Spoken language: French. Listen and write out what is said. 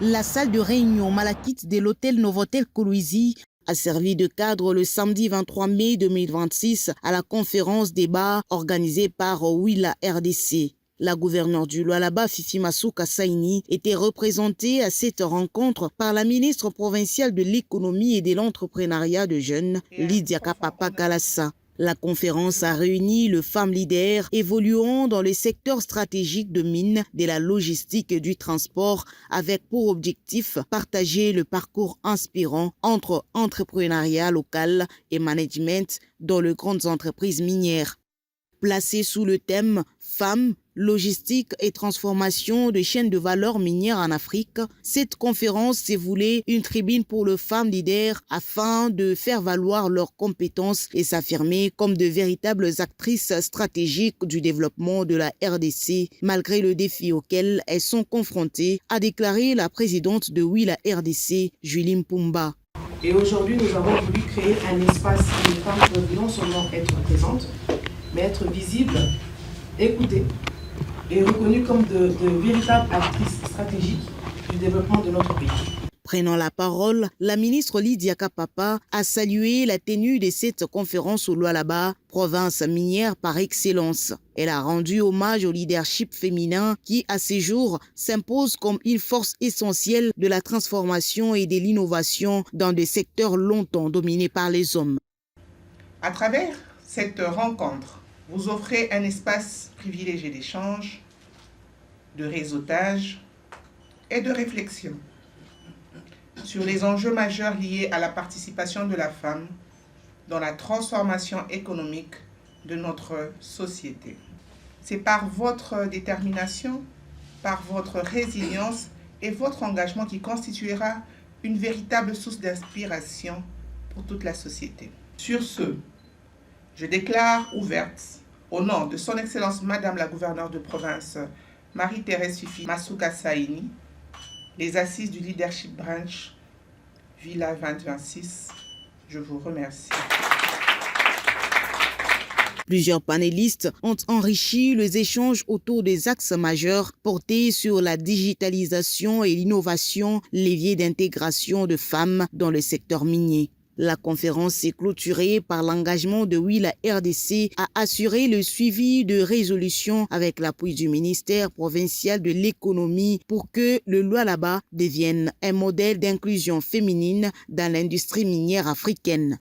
La salle de réunion malakite de l'hôtel Novotel Kolwezi a servi de cadre le samedi 23 mai 2026 à la conférence débat organisée par Willa RDC. La gouverneure du Lualaba, Fifi Masuka Saini, était représentée à cette rencontre par la ministre provinciale de l'économie et de l'entrepreneuriat de jeunes, Lydia Kapapa Kalassa. La conférence a réuni les femmes leaders évoluant dans le secteur stratégique de mines, de la logistique et du transport avec pour objectif partager le parcours inspirant entre entrepreneuriat local et management dans les grandes entreprises minières. Placée sous le thème « Femmes, logistique et transformation de chaînes de valeur minière en Afrique », cette conférence s'est voulée une tribune pour les femmes leaders afin de faire valoir leurs compétences et s'affirmer comme de véritables actrices stratégiques du développement de la RDC, malgré le défi auquel elles sont confrontées, a déclaré la présidente de Willa RDC, Julie Mpumba. Et aujourd'hui, nous avons voulu créer un espace où les femmes peuvent non seulement être présentes, mais être visibles, écoutées et reconnues comme de véritables actrices stratégiques du développement de notre pays. Prenant la parole, la ministre Lydia Kapapa a salué la tenue de cette conférence au Lualaba, province minière par excellence. Elle a rendu hommage au leadership féminin qui, à ces jours, s'impose comme une force essentielle de la transformation et de l'innovation dans des secteurs longtemps dominés par les hommes. À travers cette rencontre, vous offrez un espace privilégié d'échange, de réseautage et de réflexion sur les enjeux majeurs liés à la participation de la femme dans la transformation économique de notre société. C'est par votre détermination, par votre résilience et votre engagement qui constituera une véritable source d'inspiration pour toute la société. Sur ce, je déclare ouverte, au nom de son Excellence Madame la gouverneure de province Marie-Thérèse Fifi Masuka Saini, les assises du Leadership Branch Willa 2026. Je vous remercie. Plusieurs panélistes ont enrichi les échanges autour des axes majeurs portés sur la digitalisation et l'innovation, levier d'intégration de femmes dans le secteur minier. La conférence s'est clôturée par l'engagement de Willa RDC à assurer le suivi de résolutions avec l'appui du ministère provincial de l'économie pour que le Lualaba devienne un modèle d'inclusion féminine dans l'industrie minière africaine.